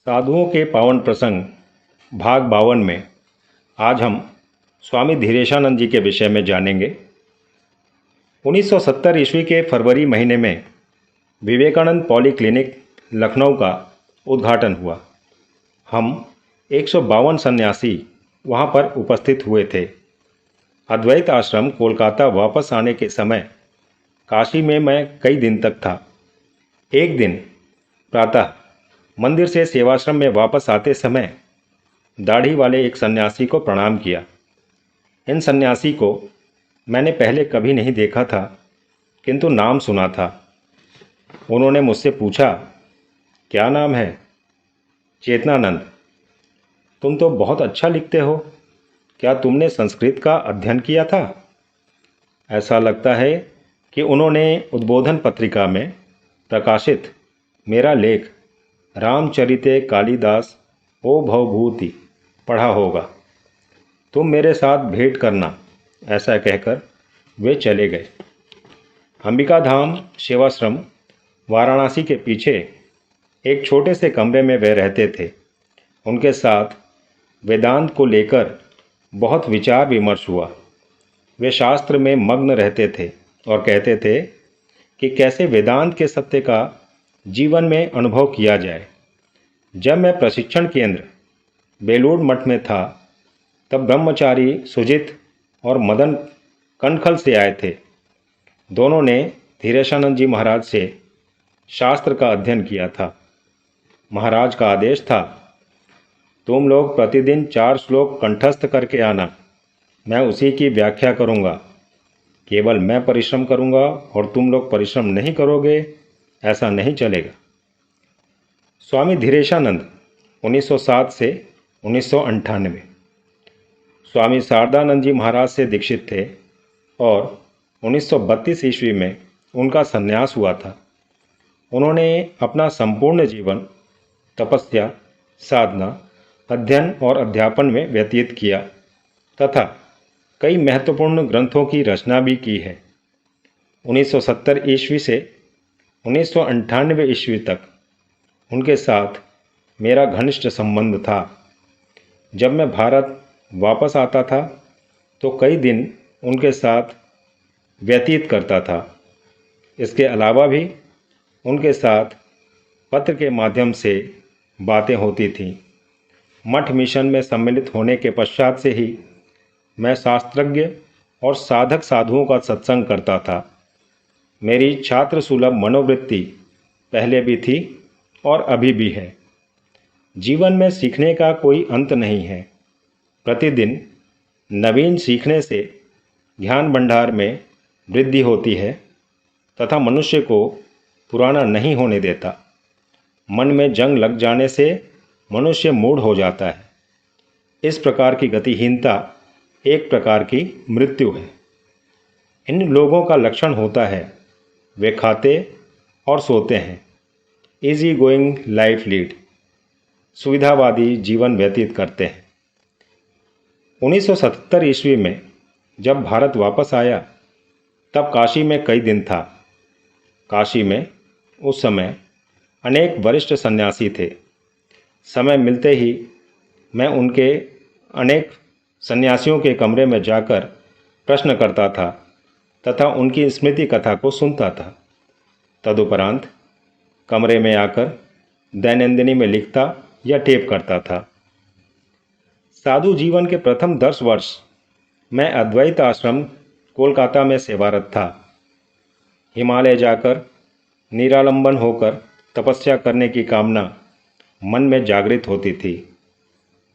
साधुओं के पावन प्रसंग भाग 52 में आज हम स्वामी धीरेशानंद जी के विषय में जानेंगे। 1970 ईस्वी के फरवरी महीने में विवेकानंद पॉलीक्लिनिक लखनऊ का उद्घाटन हुआ। हम 152 सन्यासी वहां पर उपस्थित हुए थे। अद्वैत आश्रम कोलकाता वापस आने के समय काशी में मैं कई दिन तक था। एक दिन प्रातः मंदिर से सेवाश्रम में वापस आते समय दाढ़ी वाले एक सन्यासी को प्रणाम किया। इन सन्यासी को मैंने पहले कभी नहीं देखा था, किंतु नाम सुना था। उन्होंने मुझसे पूछा, क्या नाम है? चेतनानंद। तुम तो बहुत अच्छा लिखते हो, क्या तुमने संस्कृत का अध्ययन किया था? ऐसा लगता है कि उन्होंने उद्बोधन पत्रिका में प्रकाशित मेरा लेख रामचरिते कालिदास ओ भवभूति पढ़ा होगा। तुम मेरे साथ भेंट करना, ऐसा कहकर वे चले गए। अंबिका धाम सेवाश्रम वाराणसी के पीछे एक छोटे से कमरे में वे रहते थे। उनके साथ वेदांत को लेकर बहुत विचार विमर्श हुआ। वे शास्त्र में मग्न रहते थे और कहते थे कि कैसे वेदांत के सत्य का जीवन में अनुभव किया जाए। जब मैं प्रशिक्षण केंद्र बेलूर मठ में था, तब ब्रह्मचारी सुजित और मदन कनखल से आए थे। दोनों ने धीरेशानंद जी महाराज से शास्त्र का अध्ययन किया था। महाराज का आदेश था, तुम लोग प्रतिदिन 4 श्लोक कंठस्थ करके आना, मैं उसी की व्याख्या करूँगा। केवल मैं परिश्रम करूँगा और तुम लोग परिश्रम नहीं करोगे, ऐसा नहीं चलेगा। स्वामी धीरेशानंद 1907 से 1998 स्वामी शारदानंद जी महाराज से दीक्षित थे और 1932 ईस्वी में उनका संन्यास हुआ था। उन्होंने अपना संपूर्ण जीवन तपस्या, साधना, अध्ययन और अध्यापन में व्यतीत किया तथा कई महत्वपूर्ण ग्रंथों की रचना भी की है। 1970 ईस्वी से 1998 ईस्वी तक उनके साथ मेरा घनिष्ठ संबंध था। जब मैं भारत वापस आता था तो कई दिन उनके साथ व्यतीत करता था। इसके अलावा भी उनके साथ पत्र के माध्यम से बातें होती थीं। मठ मिशन में सम्मिलित होने के पश्चात से ही मैं शास्त्रज्ञ और साधक साधुओं का सत्संग करता था। मेरी छात्र सुलभ मनोवृत्ति पहले भी थी और अभी भी है। जीवन में सीखने का कोई अंत नहीं है। प्रतिदिन नवीन सीखने से ज्ञान भंडार में वृद्धि होती है तथा मनुष्य को पुराना नहीं होने देता। मन में जंग लग जाने से मनुष्य मूढ़ हो जाता है। इस प्रकार की गतिहीनता एक प्रकार की मृत्यु है। इन लोगों का लक्षण होता है, वे खाते और सोते हैं, इजी गोइंग लाइफ लीड, सुविधावादी जीवन व्यतीत करते हैं। 1977 ईस्वी में जब भारत वापस आया, तब काशी में कई दिन था। काशी में उस समय अनेक वरिष्ठ सन्यासी थे। समय मिलते ही मैं उनके अनेक सन्यासियों के कमरे में जाकर प्रश्न करता था तथा उनकी स्मृति कथा को सुनता था। तदुपरांत कमरे में आकर दैनंदिनी में लिखता या टेप करता था। साधु जीवन के प्रथम 10 वर्ष मैं अद्वैत आश्रम कोलकाता में सेवारत था। हिमालय जाकर निरालंबन होकर तपस्या करने की कामना मन में जागृत होती थी,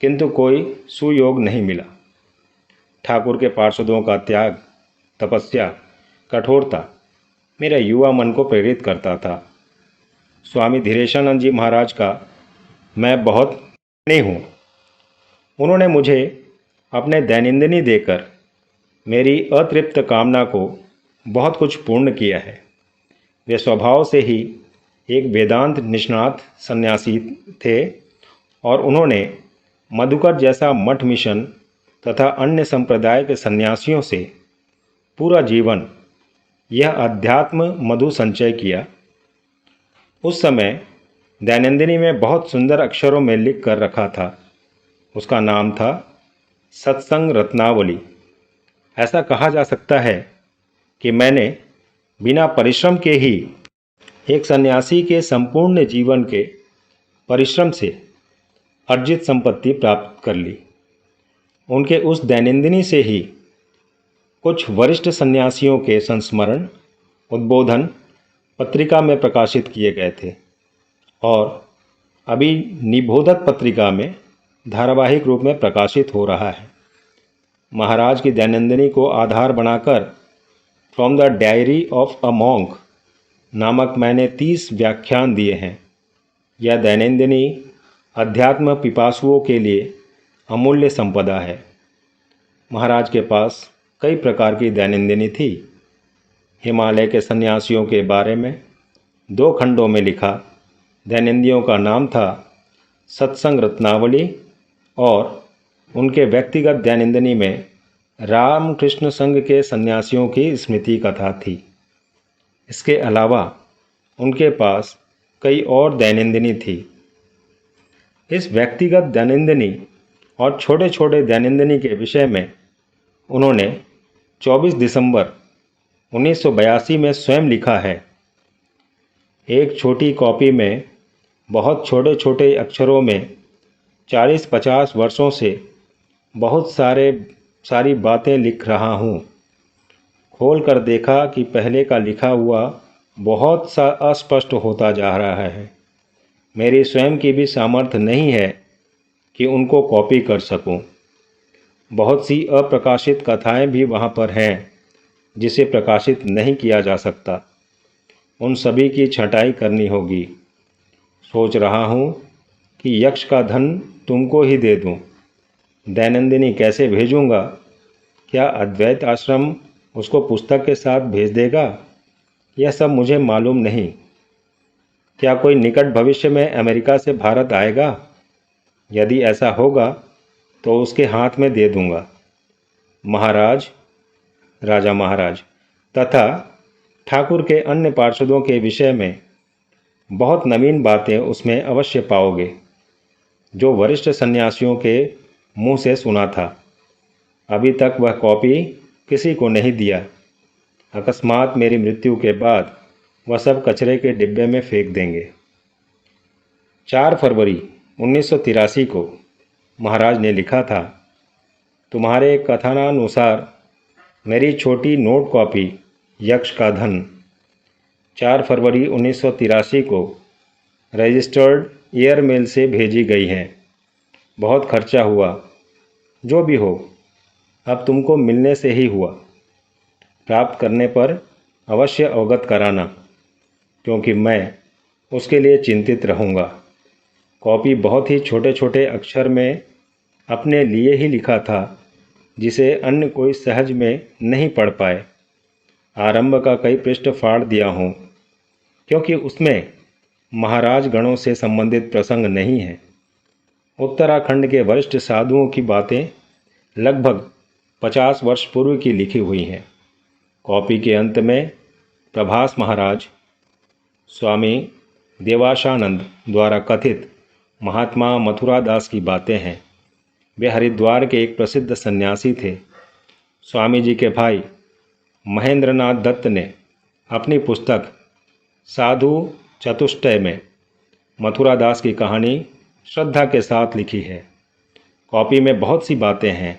किंतु कोई सुयोग नहीं मिला। ठाकुर के पार्षदों का त्याग, तपस्या, कठोरता मेरे युवा मन को प्रेरित करता था। स्वामी धीरेशानंद जी महाराज का मैं बहुत ऋणी हूँ। उन्होंने मुझे अपने दैनंदिनी देकर मेरी अतृप्त कामना को बहुत कुछ पूर्ण किया है। वे स्वभाव से ही एक वेदांत निष्णात सन्यासी थे और उन्होंने मधुकर जैसा मठ मिशन तथा अन्य संप्रदाय के सन्यासियों से पूरा जीवन यह अध्यात्म मधु संचय किया। उस समय दैनंदिनी में बहुत सुंदर अक्षरों में लिख कर रखा था। उसका नाम था सत्संग रत्नावली। ऐसा कहा जा सकता है कि मैंने बिना परिश्रम के ही एक सन्यासी के संपूर्ण जीवन के परिश्रम से अर्जित संपत्ति प्राप्त कर ली। उनके उस दैनंदिनी से ही कुछ वरिष्ठ सन्यासियों के संस्मरण उद्बोधन पत्रिका में प्रकाशित किए गए थे और अभी निबोधक पत्रिका में धारावाहिक रूप में प्रकाशित हो रहा है। महाराज की दैनंदिनी को आधार बनाकर from the diary of a monk नामक मैंने 30 व्याख्यान दिए हैं। यह दैनंदिनी अध्यात्म पिपासुओं के लिए अमूल्य संपदा है। महाराज के पास कई प्रकार की दैनंदिनी थी। हिमालय के सन्यासियों के बारे में 2 खंडों में लिखा दैनंदिनियों का नाम था सत्संग रत्नावली और उनके व्यक्तिगत दैनंदिनी में रामकृष्ण संघ के सन्यासियों की स्मृति कथा थी। इसके अलावा उनके पास कई और दैनंदिनी थी। इस व्यक्तिगत दैनंदिनी और छोटे छोटे दैनंदिनी के विषय में उन्होंने 24 दिसंबर 1982 में स्वयं लिखा है। एक छोटी कॉपी में बहुत छोटे छोटे अक्षरों में 40-50 वर्षों से बहुत सारी बातें लिख रहा हूँ। खोल कर देखा कि पहले का लिखा हुआ बहुत सा अस्पष्ट होता जा रहा है। मेरी स्वयं की भी सामर्थ्य नहीं है कि उनको कॉपी कर सकूं। बहुत सी अप्रकाशित कथाएं भी वहाँ पर हैं जिसे प्रकाशित नहीं किया जा सकता। उन सभी की छँटाई करनी होगी। सोच रहा हूँ कि यक्ष का धन तुमको ही दे दूँ। दैनंदिनी कैसे भेजूँगा? क्या अद्वैत आश्रम उसको पुस्तक के साथ भेज देगा? यह सब मुझे मालूम नहीं। क्या कोई निकट भविष्य में अमेरिका से भारत आएगा? यदि ऐसा होगा तो उसके हाथ में दे दूँगा। महाराज, राजा महाराज तथा ठाकुर के अन्य पार्षदों के विषय में बहुत नवीन बातें उसमें अवश्य पाओगे, जो वरिष्ठ सन्यासियों के मुंह से सुना था। अभी तक वह कॉपी किसी को नहीं दिया। अकस्मात मेरी मृत्यु के बाद वह सब कचरे के डिब्बे में फेंक देंगे। 4 फरवरी 1983 को महाराज ने लिखा था, तुम्हारे कथनानुसार मेरी छोटी नोट कॉपी यक्ष का धन 4 फरवरी 1983 को रजिस्टर्ड एयरमेल से भेजी गई हैं। बहुत खर्चा हुआ। जो भी हो, अब तुमको मिलने से ही हुआ। प्राप्त करने पर अवश्य अवगत कराना, क्योंकि मैं उसके लिए चिंतित रहूँगा। कॉपी बहुत ही छोटे छोटे अक्षर में अपने लिए ही लिखा था, जिसे अन्य कोई सहज में नहीं पढ़ पाए। आरंभ का कई पृष्ठ फाड़ दिया हूँ, क्योंकि उसमें महाराज गणों से संबंधित प्रसंग नहीं है। उत्तराखंड के वरिष्ठ साधुओं की बातें लगभग 50 वर्ष पूर्व की लिखी हुई हैं। कॉपी के अंत में प्रभास महाराज, स्वामी देवाशानंद द्वारा कथित महात्मा मथुरा दास की बातें हैं। वे हरिद्वार के एक प्रसिद्ध सन्यासी थे। स्वामी जी के भाई महेंद्रनाथ दत्त ने अपनी पुस्तक साधु चतुष्टय में मथुरा दास की कहानी श्रद्धा के साथ लिखी है। कॉपी में बहुत सी बातें हैं,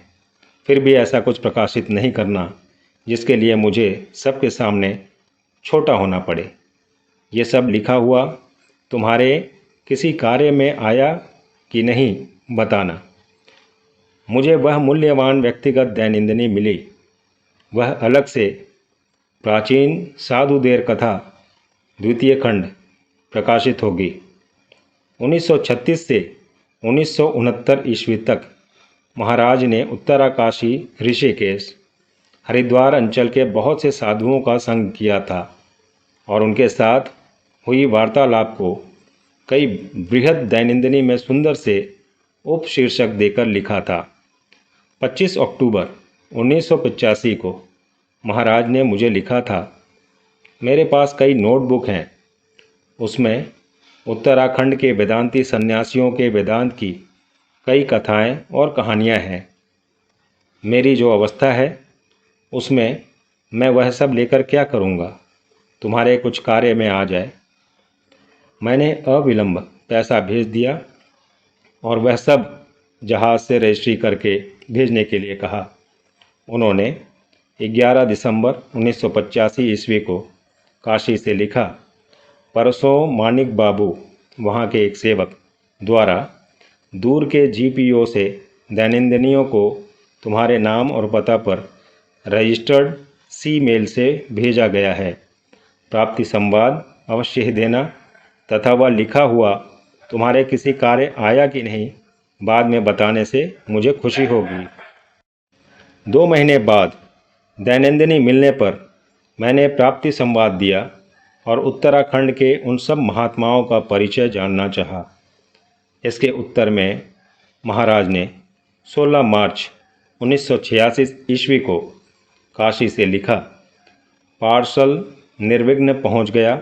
फिर भी ऐसा कुछ प्रकाशित नहीं करना जिसके लिए मुझे सबके सामने छोटा होना पड़े। ये सब लिखा हुआ तुम्हारे किसी कार्य में आया कि नहीं, बताना। मुझे वह मूल्यवान व्यक्तिगत दैनंदिनी मिली। वह अलग से प्राचीन साधुदेर कथा द्वितीय खंड प्रकाशित होगी। 1936 से 1969 ईस्वी तक महाराज ने उत्तराकाशी, ऋषिकेश, हरिद्वार अंचल के बहुत से साधुओं का संग किया था और उनके साथ हुई वार्तालाप को कई बृहद दैनंदिनी में सुंदर से उपशीर्षक देकर लिखा था। 25 अक्टूबर 1985 को महाराज ने मुझे लिखा था, मेरे पास कई नोटबुक हैं, उसमें उत्तराखंड के वेदांती सन्यासियों के वेदांत की कई कथाएं और कहानियां हैं। मेरी जो अवस्था है उसमें मैं वह सब लेकर क्या करूँगा, तुम्हारे कुछ कार्य में आ जाए। मैंने अविलंब पैसा भेज दिया और वह सब जहाज़ से रजिस्ट्री करके भेजने के लिए कहा। उन्होंने 11 दिसंबर 1985 ईस्वी को काशी से लिखा। परसों मानिक बाबू, वहाँ के एक सेवक द्वारा दूर के जीपीओ से दैनंदिनियों को तुम्हारे नाम और पता पर रजिस्टर्ड सी मेल से भेजा गया है। प्राप्ति संवाद अवश्य ही देना तथा वह लिखा हुआ तुम्हारे किसी कार्य आया कि नहीं बाद में बताने से मुझे खुशी होगी। 2 महीने बाद दैनंदिनी मिलने पर मैंने प्राप्ति संवाद दिया और उत्तराखंड के उन सब महात्माओं का परिचय जानना चाहा। इसके उत्तर में महाराज ने 16 मार्च 1986 ईस्वी को काशी से लिखा। पार्सल निर्विघ्न पहुंच गया,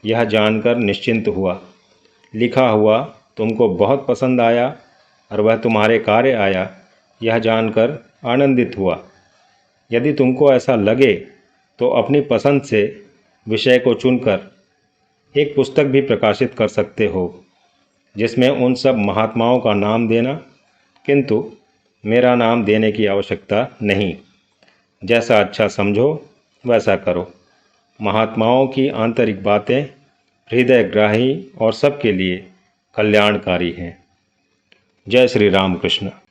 यह जानकर निश्चिंत हुआ। लिखा हुआ तुमको बहुत पसंद आया और वह तुम्हारे कार्य आया, यह जानकर आनंदित हुआ। यदि तुमको ऐसा लगे तो अपनी पसंद से विषय को चुनकर एक पुस्तक भी प्रकाशित कर सकते हो जिसमें उन सब महात्माओं का नाम देना, किंतु मेरा नाम देने की आवश्यकता नहीं। जैसा अच्छा समझो वैसा करो। महात्माओं की आंतरिक बातें हृदयग्राही और सबके लिए कल्याणकारी हैं। जय श्री राम कृष्ण।